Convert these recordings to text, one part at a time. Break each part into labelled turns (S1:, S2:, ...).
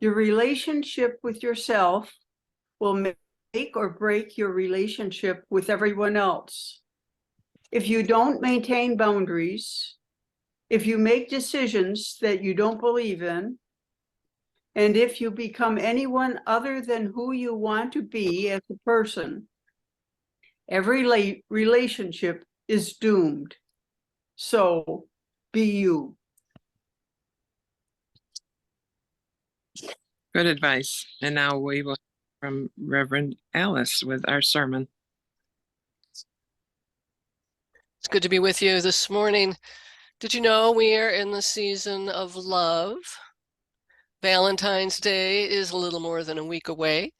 S1: Your relationship with yourself will make or break your relationship with everyone else. If you don't maintain boundaries, if you make decisions that you don't believe in, and if you become anyone other than who you want to be as a person, every relationship is doomed. So be you.
S2: Good advice. And now we will hear from Reverend Alice with our sermon.
S3: It's good to be with you this morning. Did you know we are in the season of love? Valentine's Day is a little more than a week away.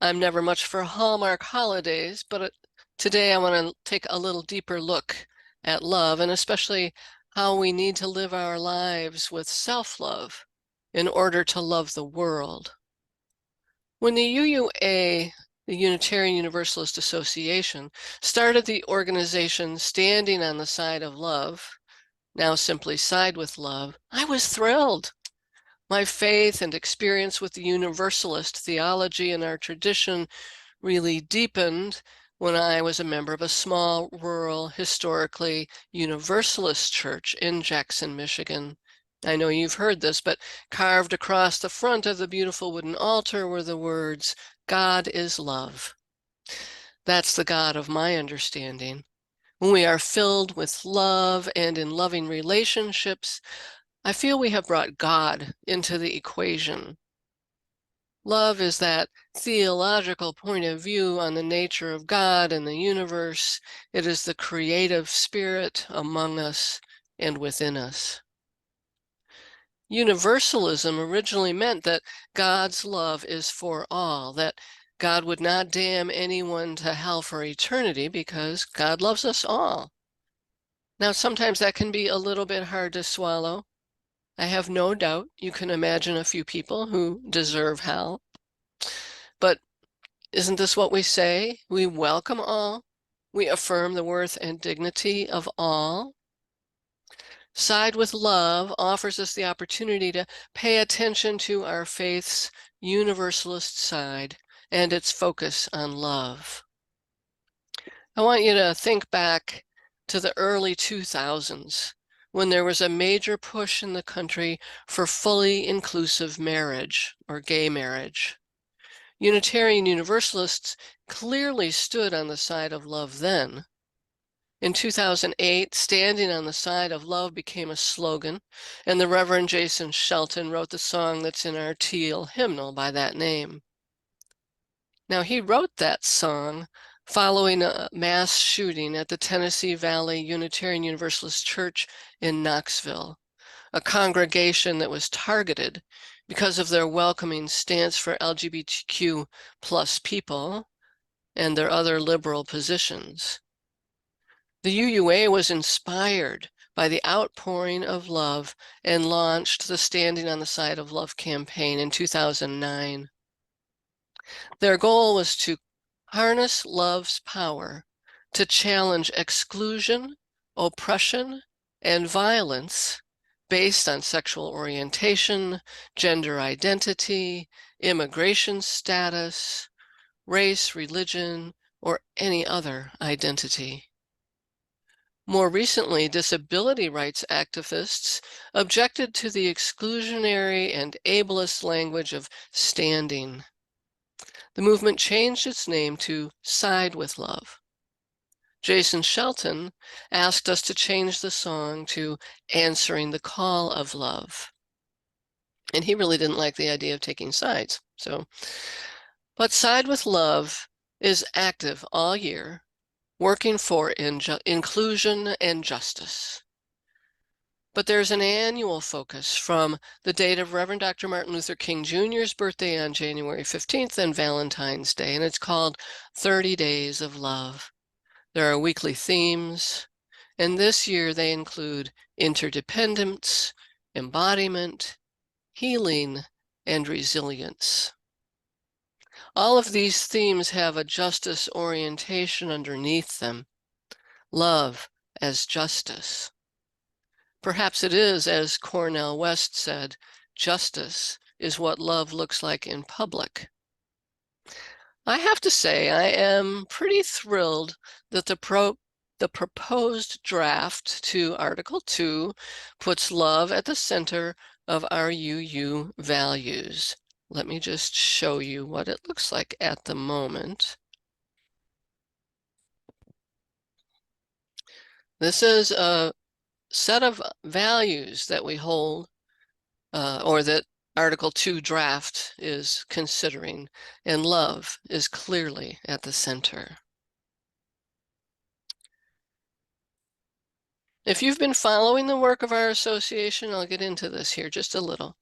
S3: I'm never much for Hallmark holidays, but today I want to take a little deeper look at love, and especially how we need to live our lives with self-love in order to love the world. When the UUA, the Unitarian Universalist Association, started the organization Standing on the Side of Love, now simply Side with Love, I was thrilled. My faith and experience with the Universalist theology and our tradition really deepened when I was a member of a small, rural, historically Universalist church in Jackson, Michigan. I know you've heard this, but carved across the front of the beautiful wooden altar were the words, "God is love." That's the God of my understanding. When we are filled with love and in loving relationships, I feel we have brought God into the equation. Love is that theological point of view on the nature of God and the universe. It is the creative spirit among us and within us. Universalism originally meant that God's love is for all, that God would not damn anyone to hell for eternity because God loves us all. Now, sometimes that can be a little bit hard to swallow. I have no doubt you can imagine a few people who deserve hell. But isn't this what we say? We welcome all. We affirm the worth and dignity of all. Side with Love offers us the opportunity to pay attention to our faith's universalist side and its focus on love. I want you to think back to the early 2000s when there was a major push in the country for fully inclusive marriage or gay marriage. Unitarian Universalists clearly stood on the side of love then. In 2008, Standing on the Side of Love became a slogan, and the Reverend Jason Shelton wrote the song that's in our teal hymnal by that name. Now, he wrote that song following a mass shooting at the Tennessee Valley Unitarian Universalist Church in Knoxville, a congregation that was targeted because of their welcoming stance for LGBTQ plus people and their other liberal positions. The UUA was inspired by the outpouring of love and launched the Standing on the Side of Love campaign in 2009. Their goal was to harness love's power to challenge exclusion, oppression, and violence based on sexual orientation, gender identity, immigration status, race, religion, or any other identity. More recently, disability rights activists objected to the exclusionary and ableist language of standing. The movement changed its name to Side with Love. Jason Shelton asked us to change the song to Answering the Call of Love. And he really didn't like the idea of taking sides. But Side with Love is active all year, working for inclusion and justice. But there's an annual focus from the date of Reverend Dr. Martin Luther King Jr.'s birthday on January 15th and Valentine's Day, and it's called 30 Days of Love. There are weekly themes, and this year they include interdependence, embodiment, healing, and resilience. All of these themes have a justice orientation underneath them. Love as justice. Perhaps it is, as Cornel West said, justice is what love looks like in public. I have to say, I am pretty thrilled that the proposed draft to Article 2 puts love at the center of our UU values. Let me just show you what it looks like at the moment. This is a set of values that we hold, or that Article 2 draft is considering, and love is clearly at the center. If you've been following the work of our association, I'll get into this here just a little.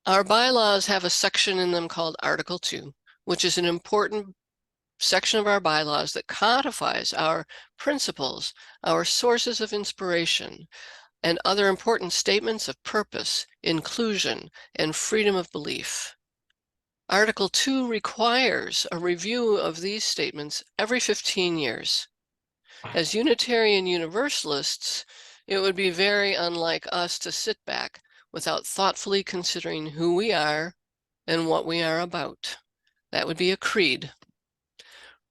S3: Our bylaws have a section in them called Article 2, which is an important section of our bylaws that codifies our principles, our sources of inspiration, and other important statements of purpose, inclusion, and freedom of belief. Article 2 requires a review of these statements every 15 years. As Unitarian Universalists, it would be very unlike us to sit back without thoughtfully considering who we are and what we are about. That would be a creed.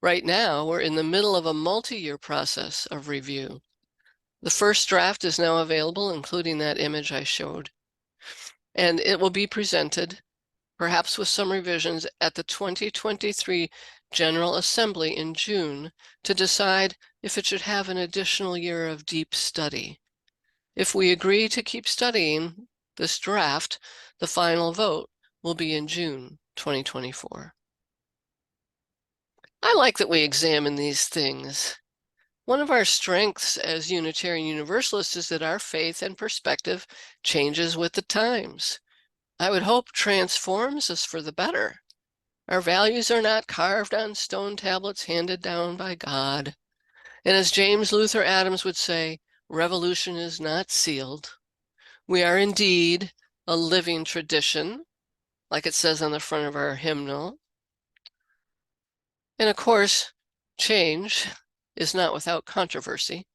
S3: Right now, we're in the middle of a multi-year process of review. The first draft is now available, including that image I showed, and it will be presented, perhaps with some revisions, at the 2023 General Assembly in June to decide if it should have an additional year of deep study. If we agree to keep studying this draft, the final vote will be in June 2024. I like that we examine these things. One of our strengths as Unitarian Universalists is that our faith and perspective changes with the times. I would hope transforms us for the better. Our values are not carved on stone tablets handed down by God. And as James Luther Adams would say, revolution is not sealed. We are indeed a living tradition, like it says on the front of our hymnal. And of course, change is not without controversy.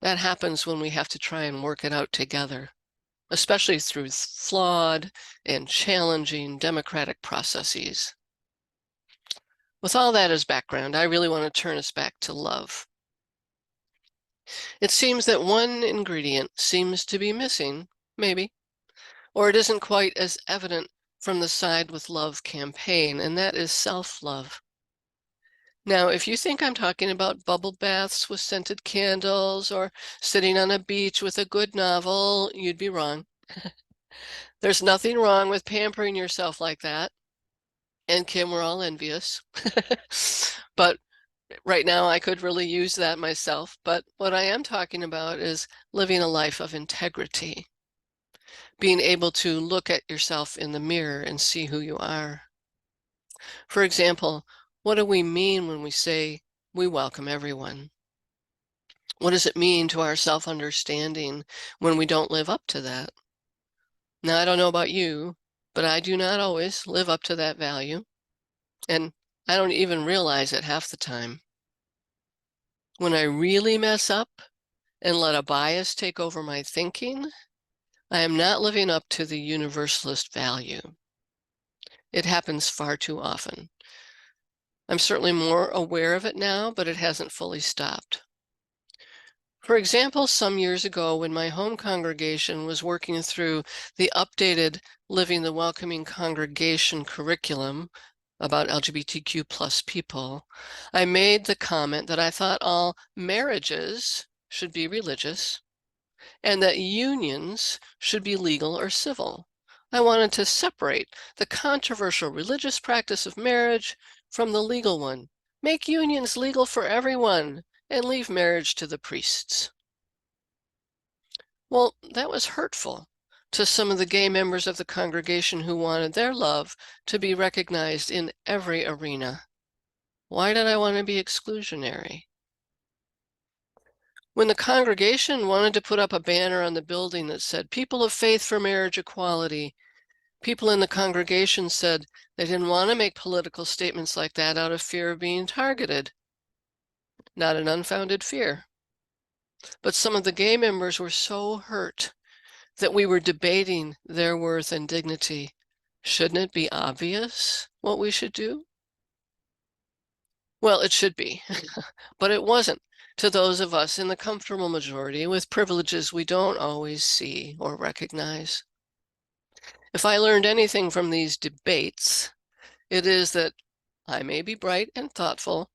S3: That happens when we have to try and work it out together, especially through flawed and challenging democratic processes. With all that as background, I really want to turn us back to love. It seems that one ingredient seems to be missing, maybe, or it isn't quite as evident from the Side with Love campaign, and that is self-love. Now, if you think I'm talking about bubble baths with scented candles or sitting on a beach with a good novel, you'd be wrong. There's nothing wrong with pampering yourself like that. And Kim, we're all envious. But right now I could really use that myself. But what I am talking about is living a life of integrity. Being able to look at yourself in the mirror and see who you are. For example, what do we mean when we say we welcome everyone? What does it mean to our self-understanding when we don't live up to that? Now, I don't know about you, but I do not always live up to that value, and I don't even realize it half the time. When I really mess up and let a bias take over my thinking, I am not living up to the Universalist value. It happens far too often. I'm certainly more aware of it now, but it hasn't fully stopped. For example, some years ago when my home congregation was working through the updated Living the Welcoming Congregation curriculum about LGBTQ plus people, I made the comment that I thought all marriages should be religious and that unions should be legal or civil. I wanted to separate the controversial religious practice of marriage from the legal one. Make unions legal for everyone and leave marriage to the priests. Well, that was hurtful to some of the gay members of the congregation who wanted their love to be recognized in every arena. Why did I want to be exclusionary? When the congregation wanted to put up a banner on the building that said, "People of Faith for Marriage Equality," people in the congregation said they didn't want to make political statements like that out of fear of being targeted. Not an unfounded fear. But some of the gay members were so hurt that we were debating their worth and dignity, shouldn't it be obvious what we should do? Well, it should be, but it wasn't to those of us in the comfortable majority with privileges we don't always see or recognize. If I learned anything from these debates, it is that I may be bright and thoughtful,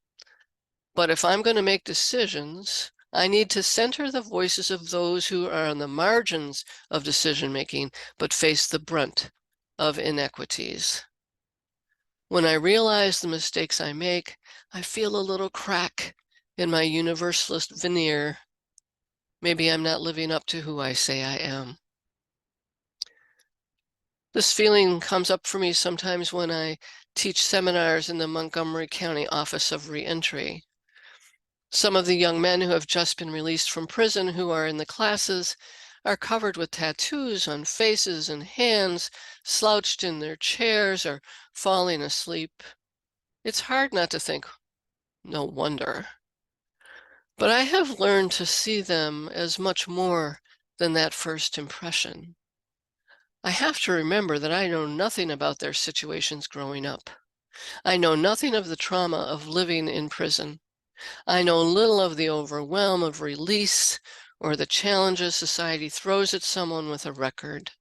S3: but if I'm going to make decisions, I need to center the voices of those who are on the margins of decision-making, but face the brunt of inequities. When I realize the mistakes I make, I feel a little crack in my Universalist veneer. Maybe I'm not living up to who I say I am. This feeling comes up for me sometimes when I teach seminars in the Montgomery County Office of Reentry. Some of the young men who have just been released from prison who are in the classes are covered with tattoos on faces and hands, slouched in their chairs or falling asleep. It's hard not to think, no wonder. But I have learned to see them as much more than that first impression. I have to remember that I know nothing about their situations growing up. I know nothing of the trauma of living in prison. I know little of the overwhelm of release or the challenges society throws at someone with a record.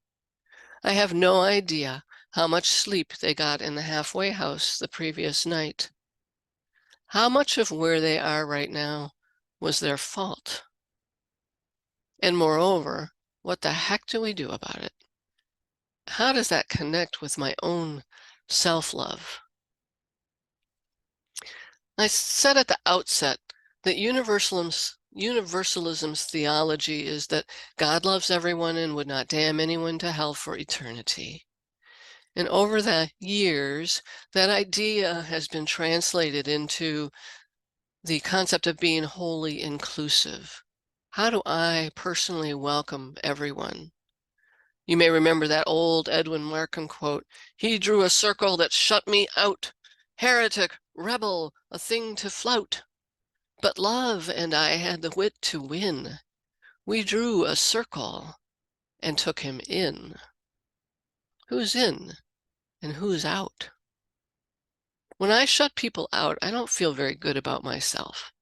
S3: I have no idea how much sleep they got in the halfway house the previous night. How much of where they are right now was their fault? And moreover, what the heck do we do about it? How does that connect with my own self-love? I said at the outset that Universalism's theology is that God loves everyone and would not damn anyone to hell for eternity. And over the years, that idea has been translated into the concept of being wholly inclusive. How do I personally welcome everyone? You may remember that old Edwin Markham quote, "He drew a circle that shut me out. Heretic, rebel, a thing to flout. But love and I had the wit to win. We drew a circle and took him in." Who's in and who's out? When I shut people out, I don't feel very good about myself.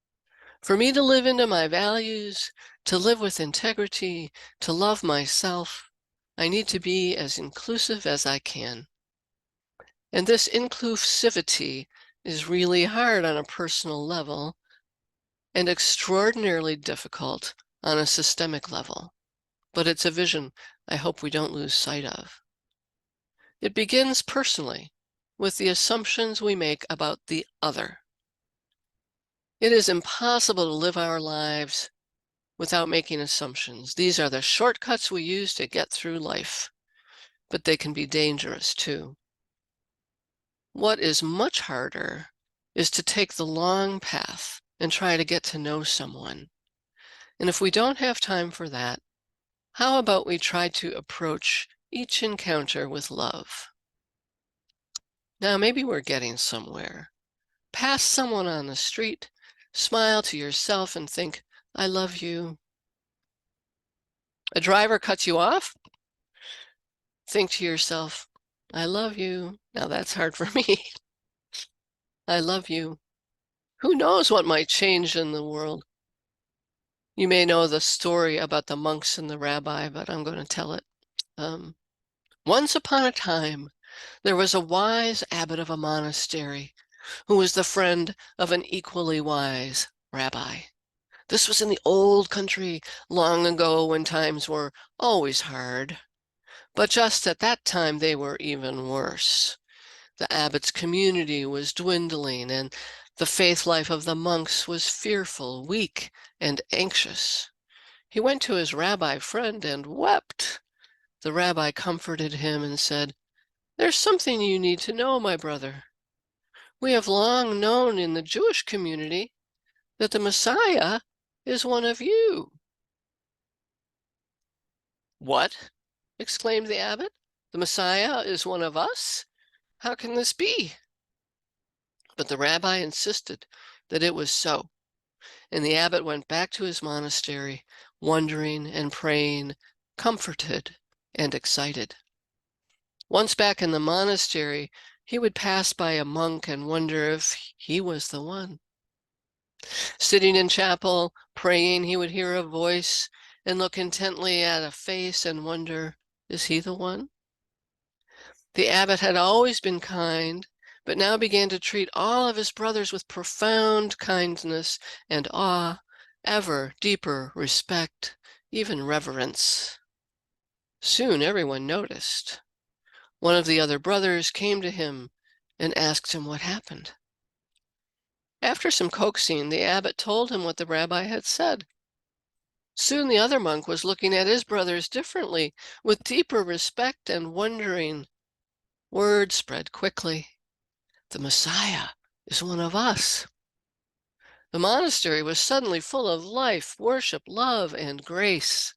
S3: For me to live into my values, to live with integrity, to love myself, I need to be as inclusive as I can. And this inclusivity is really hard on a personal level and extraordinarily difficult on a systemic level. But it's a vision I hope we don't lose sight of. It begins personally with the assumptions we make about the other. It is impossible to live our lives without making assumptions. These are the shortcuts we use to get through life, but they can be dangerous too. What is much harder is to take the long path and try to get to know someone. And if we don't have time for that, how about we try to approach each encounter with love? Now, maybe we're getting somewhere. Pass someone on the street, smile to yourself and think, I love you. A driver cuts you off, think to yourself, I love you. Now that's hard for me. I love you. Who knows what might change in the world? You may know the story about the monks and the rabbi, but I'm going to tell it. Once upon a time, there was a wise abbot of a monastery who was the friend of an equally wise rabbi. This was in the old country long ago when times were always hard. But just at that time, they were even worse. The abbot's community was dwindling, and the faith life of the monks was fearful, weak, and anxious. He went to his rabbi friend and wept. The rabbi comforted him and said, There's something you need to know, my brother. We have long known in the Jewish community that the Messiah is one of you. What? Exclaimed the abbot. The Messiah is one of us? How can this be? But the rabbi insisted that it was so, and the abbot went back to his monastery, wondering and praying comforted and excited. Once back in the monastery, he would pass by a monk and wonder if he was the one. Sitting in chapel, praying, he would hear a voice and look intently at a face and wonder, is he the one? The abbot had always been kind, but now began to treat all of his brothers with profound kindness and awe, ever deeper respect, even reverence. Soon everyone noticed. One of the other brothers came to him and asked him what happened. After some coaxing, the abbot told him what the rabbi had said. Soon the other monk was looking at his brothers differently, with deeper respect and wondering. Word spread quickly. The Messiah is one of us. The monastery was suddenly full of life, worship, love, and grace.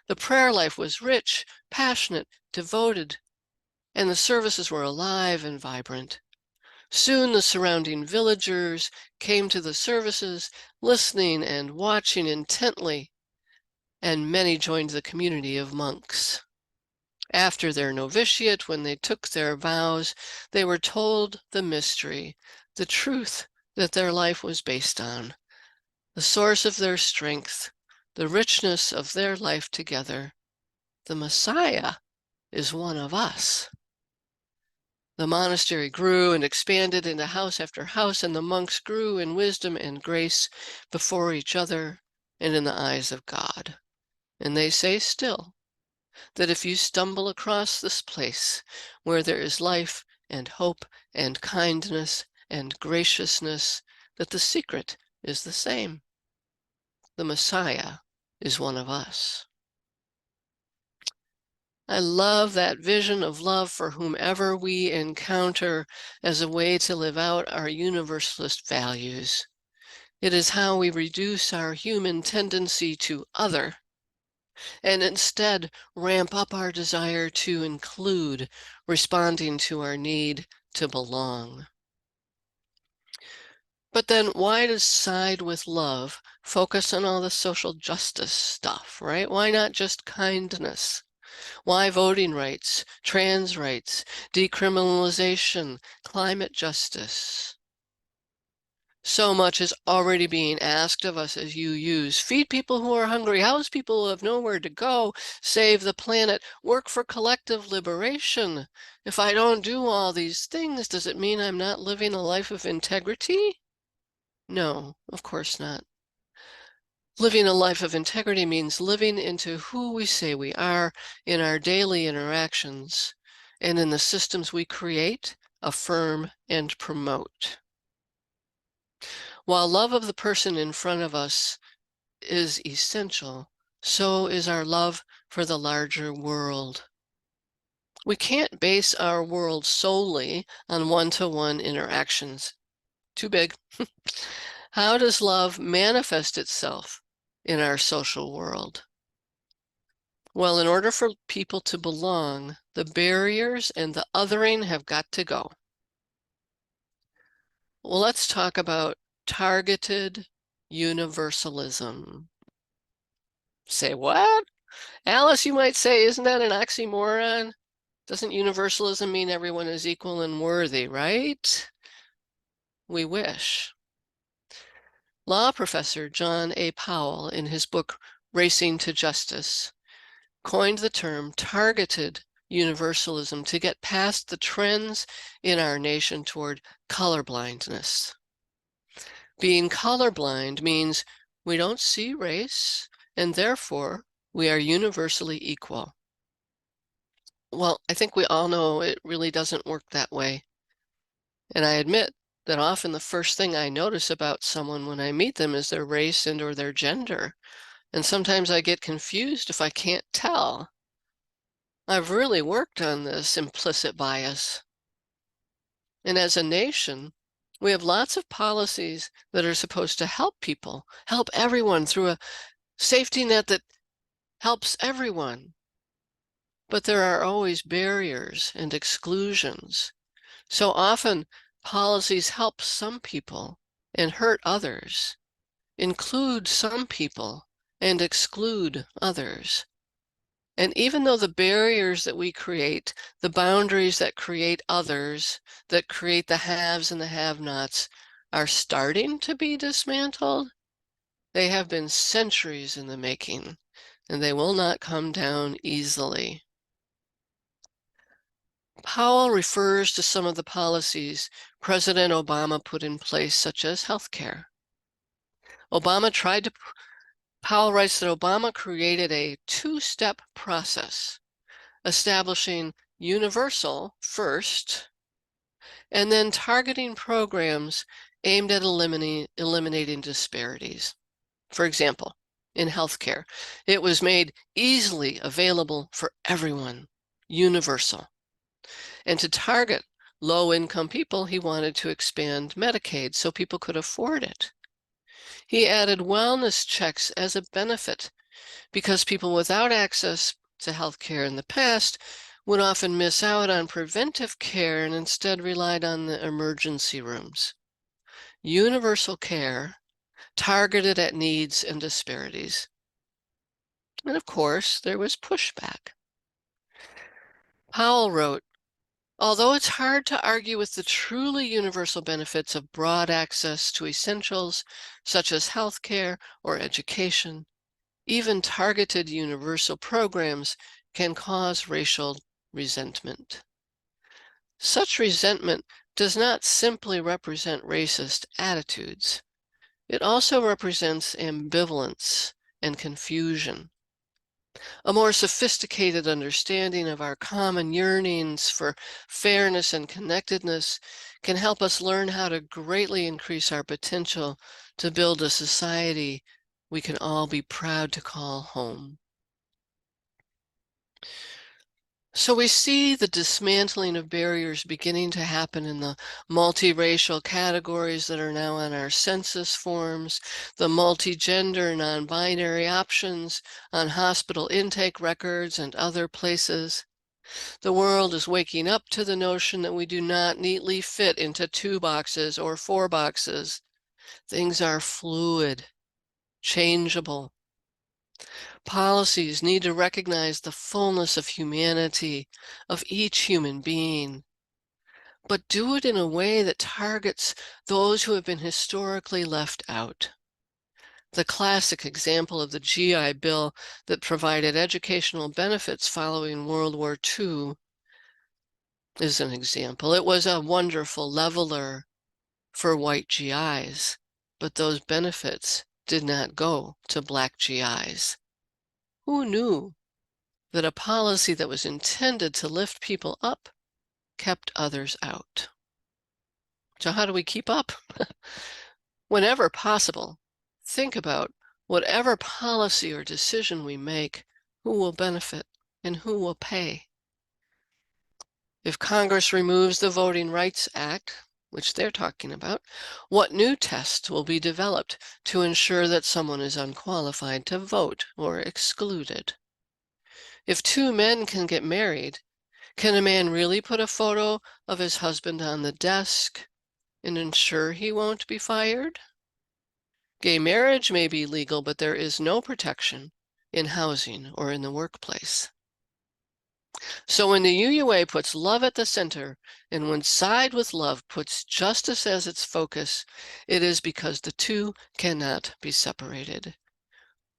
S3: The prayer life was rich, passionate, devoted, and the services were alive and vibrant. Soon the surrounding villagers came to the services, listening and watching intently, and many joined the community of monks. After their novitiate, when they took their vows, they were told the mystery, the truth that their life was based on, the source of their strength, the richness of their life together. The Messiah is one of us. The monastery grew and expanded into house after house, and the monks grew in wisdom and grace before each other and in the eyes of God. And they say still that if you stumble across this place where there is life and hope and kindness and graciousness, that the secret is the same. The Messiah is one of us. I love that vision of love for whomever we encounter as a way to live out our universalist values. It is how we reduce our human tendency to other and instead ramp up our desire to include, responding to our need to belong. But then why does Side with Love focus on all the social justice stuff, right? Why not just kindness? Why voting rights, trans rights, decriminalization, climate justice? So much is already being asked of us as UUs. Feed people who are hungry, house people who have nowhere to go, save the planet, work for collective liberation. If I don't do all these things, does it mean I'm not living a life of integrity? No, of course not. Living a life of integrity means living into who we say we are in our daily interactions and in the systems we create, affirm, and promote. While love of the person in front of us is essential, so is our love for the larger world. We can't base our world solely on one-to-one interactions. Too big. How does love manifest itself in our social world? Well, in order for people to belong, the barriers and the othering have got to go. Well, let's talk about targeted universalism. Say what? Alice, you might say, isn't that an oxymoron? Doesn't universalism mean everyone is equal and worthy, right? We wish. Law professor John A. Powell, in his book Racing to Justice, coined the term targeted universalism to get past the trends in our nation toward colorblindness. Being colorblind means we don't see race, and therefore we are universally equal. Well, I think we all know it really doesn't work that way. And I admit that often the first thing I notice about someone when I meet them is their race and or their gender. And sometimes I get confused if I can't tell. I've really worked on this implicit bias. And as a nation, we have lots of policies that are supposed to help people, help everyone through a safety net that helps everyone. But there are always barriers and exclusions. So often, policies help some people and hurt others, include some people and exclude others. And even though the barriers that we create, the boundaries that create others, that create the haves and the have-nots, are starting to be dismantled, they have been centuries in the making, and they will not come down easily. Powell refers to some of the policies President Obama put in place, such as healthcare. Powell writes that Obama created a two-step process, establishing universal first, and then targeting programs aimed at eliminating disparities. For example, in healthcare, it was made easily available for everyone, universal. And to target low-income people, he wanted to expand Medicaid so people could afford it. He added wellness checks as a benefit because people without access to health care in the past would often miss out on preventive care and instead relied on the emergency rooms. Universal care targeted at needs and disparities. And of course, there was pushback. Powell wrote, although it's hard to argue with the truly universal benefits of broad access to essentials such as healthcare or education, even targeted universal programs can cause racial resentment. Such resentment does not simply represent racist attitudes. It also represents ambivalence and confusion. A more sophisticated understanding of our common yearnings for fairness and connectedness can help us learn how to greatly increase our potential to build a society we can all be proud to call home. So we see the dismantling of barriers beginning to happen in the multiracial categories that are now on our census forms, the multigender non-binary options on hospital intake records and other places. The world is waking up to the notion that we do not neatly fit into 2 boxes or 4 boxes. Things are fluid, changeable. Policies need to recognize the fullness of humanity of each human being, but do it in a way that targets those who have been historically left out. The classic example of the GI Bill that provided educational benefits following World War II is an example. It was a wonderful leveler for white GIs, but those benefits did not go to Black GIs. Who knew that a policy that was intended to lift people up kept others out? So how do we keep up? Whenever possible, think about whatever policy or decision we make, who will benefit and who will pay. If Congress removes the Voting Rights Act, which they're talking about, what new tests will be developed to ensure that someone is unqualified to vote or excluded? If 2 men can get married, can a man really put a photo of his husband on the desk and ensure he won't be fired? Gay marriage may be legal, but there is no protection in housing or in the workplace. So when the UUA puts love at the center, and when Side with Love puts justice as its focus, it is because the two cannot be separated.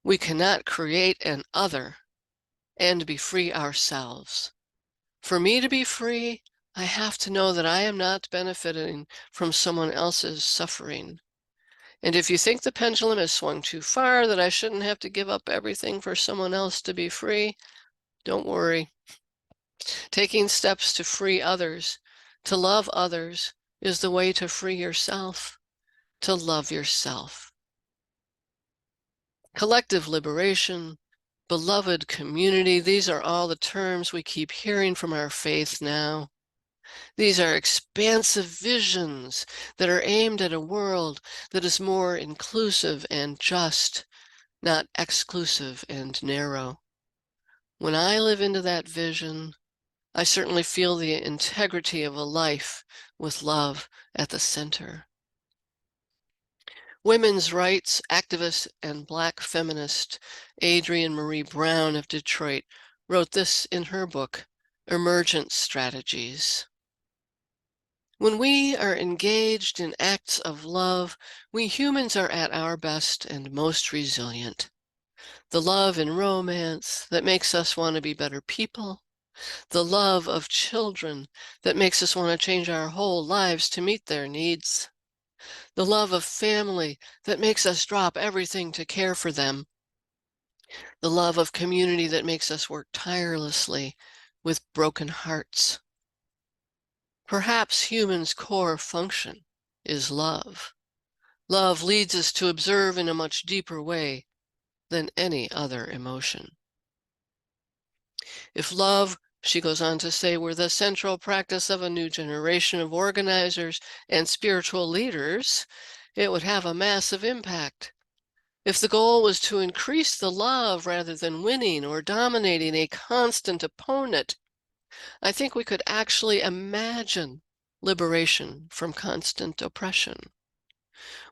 S3: We cannot create an other and be free ourselves. For me to be free, I have to know that I am not benefiting from someone else's suffering. And if you think the pendulum has swung too far, that I shouldn't have to give up everything for someone else to be free, don't worry. Taking steps to free others, to love others, is the way to free yourself, to love yourself. Collective liberation, beloved community, these are all the terms we keep hearing from our faith now. These are expansive visions that are aimed at a world that is more inclusive and just, not exclusive and narrow. When I live into that vision, I certainly feel the integrity of a life with love at the center. Women's rights activist and Black feminist Adrienne Maree Brown of Detroit wrote this in her book, Emergent Strategies. When we are engaged in acts of love, we humans are at our best and most resilient. The love in romance that makes us want to be better people, the love of children that makes us want to change our whole lives to meet their needs, the love of family that makes us drop everything to care for them, the love of community that makes us work tirelessly with broken hearts. Perhaps humans' core function is love. Love leads us to observe in a much deeper way than any other emotion. If love, she goes on to say, were the central practice of a new generation of organizers and spiritual leaders, it would have a massive impact. If the goal was to increase the love rather than winning or dominating a constant opponent, I think we could actually imagine liberation from constant oppression.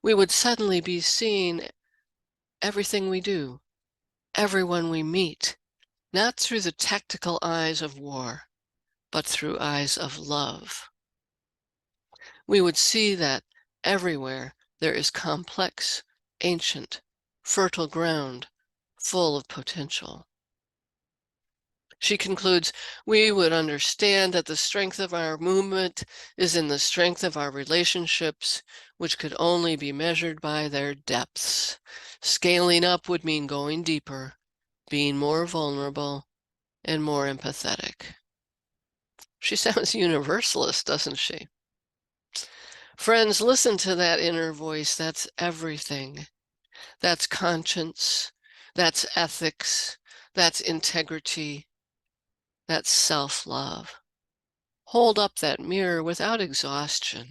S3: We would suddenly be seeing everything we do, everyone we meet, not through the tactical eyes of war, but through eyes of love. We would see that everywhere there is complex, ancient, fertile ground full of potential. She concludes, we would understand that the strength of our movement is in the strength of our relationships, which could only be measured by their depths. Scaling up would mean going deeper, being more vulnerable, and more empathetic. She sounds universalist, doesn't she? Friends, listen to that inner voice. That's everything. That's conscience. That's ethics. That's integrity. That's self-love. Hold up that mirror without exhaustion.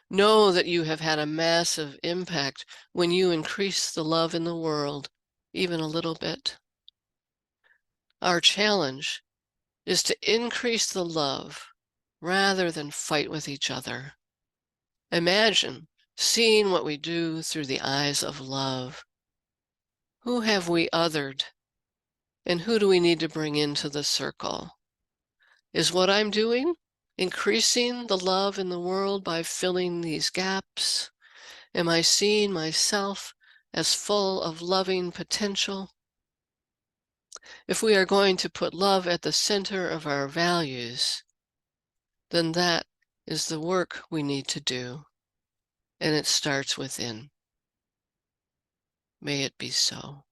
S3: Know that you have had a massive impact when you increase the love in the world, even a little bit. Our challenge is to increase the love rather than fight with each other. Imagine seeing what we do through the eyes of love. Who have we othered? And who do we need to bring into the circle? Is what I'm doing increasing the love in the world by filling these gaps? Am I seeing myself as full of loving potential? If we are going to put love at the center of our values, then that is the work we need to do, and it starts within. May it be so.